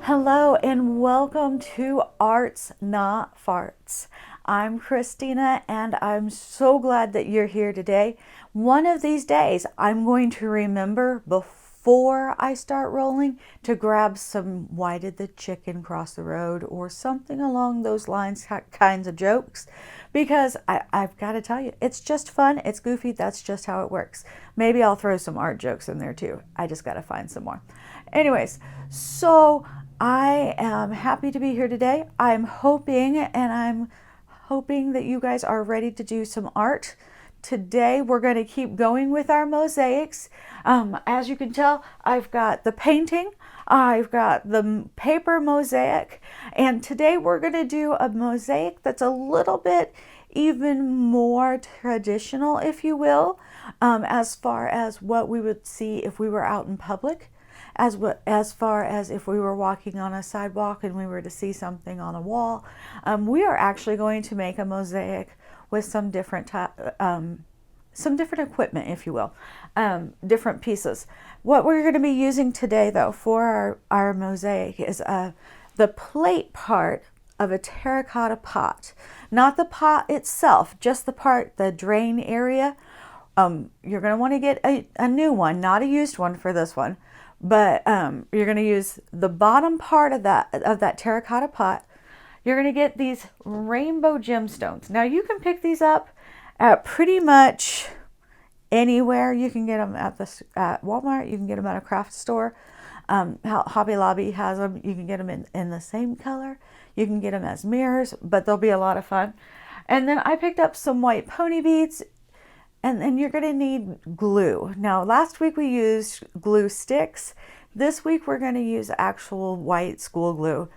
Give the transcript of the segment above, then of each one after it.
Hello and welcome to Arts Not Farts. I'm Christina and I'm so glad that you're here today. One of these days I'm going to remember before I start rolling to grab some "why did the chicken cross the road" or something along those lines kinds of jokes, because I've got to tell you, it's just fun, it's goofy, that's just how it works. Maybe I'll throw some art jokes in there too. I just got to find some more. Anyways, so I am happy to be here today. I'm hoping that you guys are ready to do some art. Today we're going to keep going with our mosaics. As you can tell, I've got the painting, I've got the paper mosaic, and today we're going to do a mosaic that's a little bit even more traditional, if you will, as far as what we would see if we were out in public. As far as if we were walking on a sidewalk and we were to see something on a wall. We are actually going to make a mosaic with some different equipment, if you will, different pieces. What we're going to be using today, though, for our mosaic is the plate part of a terracotta pot. Not the pot itself, just the part, the drain area. You're going to want to get a new one, not a used one for this one. But you're going to use the bottom part of that terracotta pot. You're going to get these rainbow gemstones. Now you can pick these up at pretty much anywhere. You can get them at Walmart. You can get them at a craft store. Hobby Lobby has them. You can get them in the same color. You can get them as mirrors, but they'll be a lot of fun. And then I picked up some white pony beads. And then you're going to need glue. Now, last week we used glue sticks. This week we're going to use actual white school glue.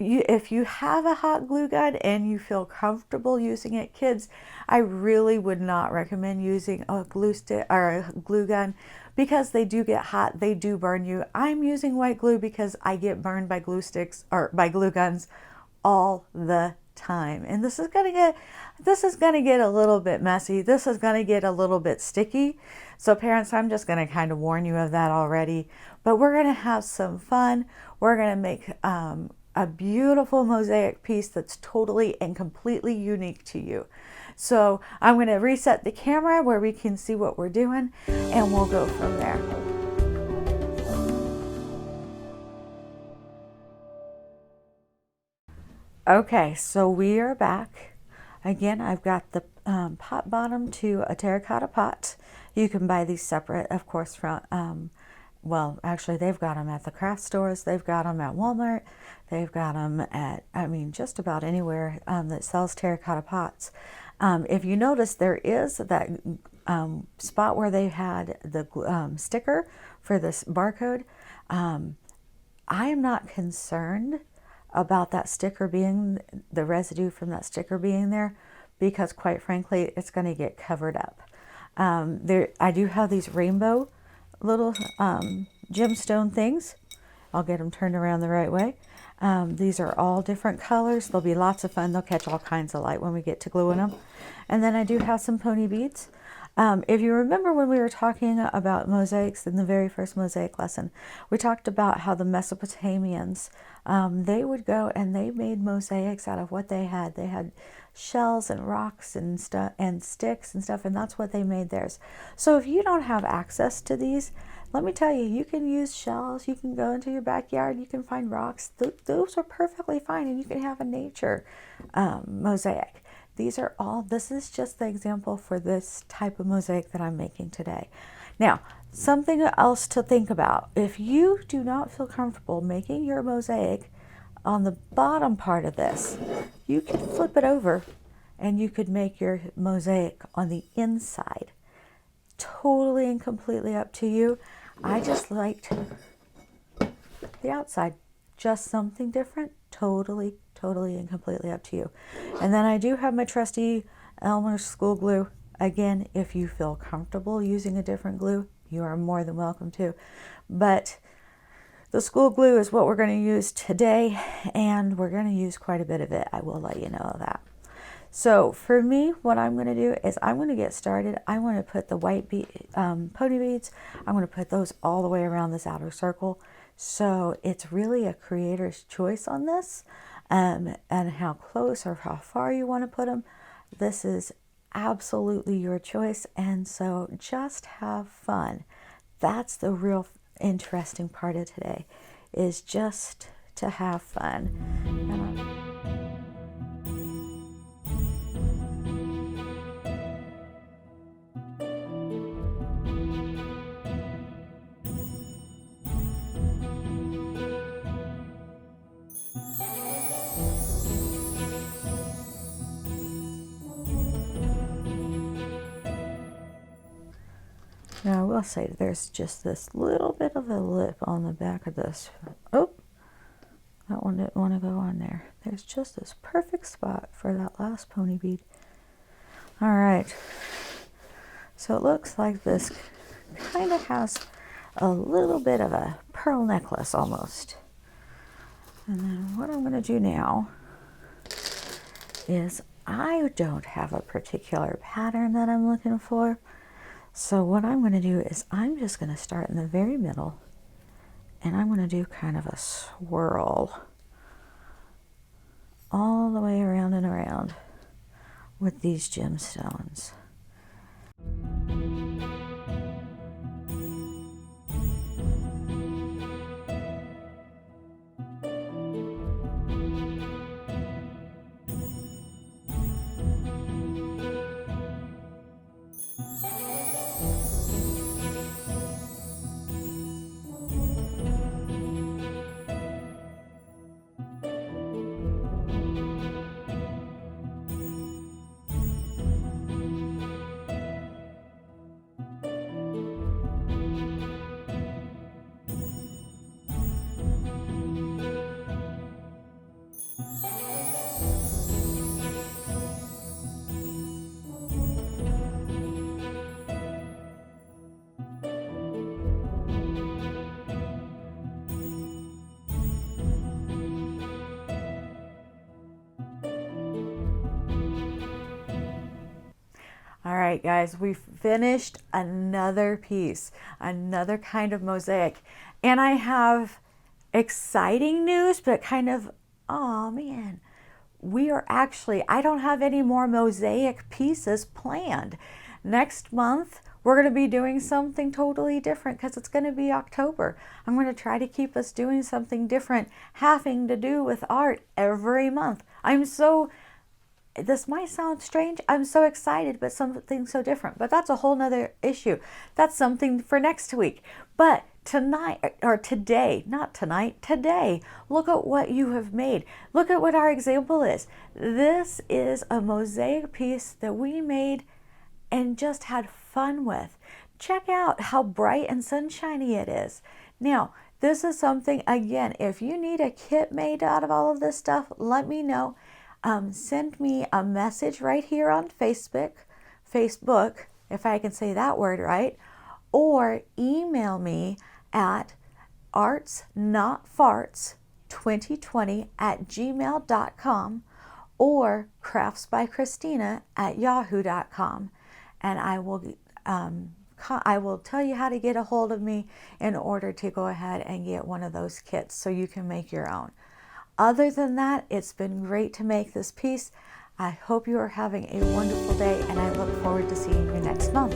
If you have a hot glue gun and you feel comfortable using it, kids, I really would not recommend using a glue stick or a glue gun because they do get hot. They do burn you. I'm using white glue because I get burned by glue sticks or by glue guns all the time. And this is going to get a little bit messy. This is going to get a little bit sticky. So parents, I'm just going to kind of warn you of that already, but we're going to have some fun. We're going to make a beautiful mosaic piece that's totally and completely unique to you. So I'm going to reset the camera where we can see what we're doing and we'll go from there. Okay, so we are back. Again, I've got the pot bottom to a terracotta pot. You can buy these separate, of course, from, well, actually, they've got them at the craft stores. They've got them at Walmart. They've got them at, just about anywhere that sells terracotta pots. If you notice, there is that spot where they had the sticker for this barcode. I am not concerned about that sticker being, the residue from that sticker being there, because quite frankly, it's going to get covered up. I do have these rainbow little gemstone things. I'll get them turned around the right way. These are all different colors. They'll be lots of fun. They'll catch all kinds of light when we get to gluing them. And then I do have some pony beads. If you remember when we were talking about mosaics in the very first mosaic lesson, we talked about how the Mesopotamians, they would go and they made mosaics out of what they had. They had shells and rocks and stuff and sticks and stuff, and that's what they made theirs. So if you don't have access to these, let me tell you, you can use shells, you can go into your backyard, you can find rocks. Those are perfectly fine, and you can have a nature mosaic. This is just the example for this type of mosaic that I'm making today. Now, something else to think about. If you do not feel comfortable making your mosaic on the bottom part of this, you can flip it over and you could make your mosaic on the inside. Totally and completely up to you. I just liked the outside. Just something different. Totally and completely up to you. And then I do have my trusty Elmer's school glue. Again, if you feel comfortable using a different glue, you are more than welcome to. But the school glue is what we're going to use today, and we're going to use quite a bit of it. I will let you know that. So for me, what I'm going to do is I'm going to get started. I want to put the white pony beads, I'm going to put those all the way around this outer circle. So it's really a creator's choice on this, and how close or how far you want to put them. This is absolutely your choice, and so just have fun. That's the real interesting part of today, is just to have fun. Now I will say there's just this little bit of a lip on the back of this. Oh, that one didn't want to go on there. There's just this perfect spot for that last pony bead. All right, so it looks like this kind of has a little bit of a pearl necklace almost. And then what I'm going to do now is, I don't have a particular pattern that I'm looking for. So what I'm going to do is I'm just going to start in the very middle, and I'm going to do kind of a swirl all the way around and around with these gemstones. All right, guys, we've finished another piece, another kind of mosaic. And I have exciting news, but kind of, oh man, I don't have any more mosaic pieces planned. Next month, we're going to be doing something totally different because it's going to be October. I'm going to try to keep us doing something different, having to do with art every month. This might sound strange. I'm so excited, but something so different. But that's a whole nother issue. That's something for next week. But tonight, or today, not tonight, today, look at what you have made. Look at what our example is. This is a mosaic piece that we made and just had fun with. Check out how bright and sunshiny it is. Now, this is something, again, if you need a kit made out of all of this stuff, let me know. Send me a message right here on Facebook, if I can say that word right, or email me at artsnotfarts2020@gmail.com or craftsbychristina@yahoo.com, and I will tell you how to get a hold of me in order to go ahead and get one of those kits so you can make your own. Other than that, it's been great to make this piece. I hope you are having a wonderful day, and I look forward to seeing you next month.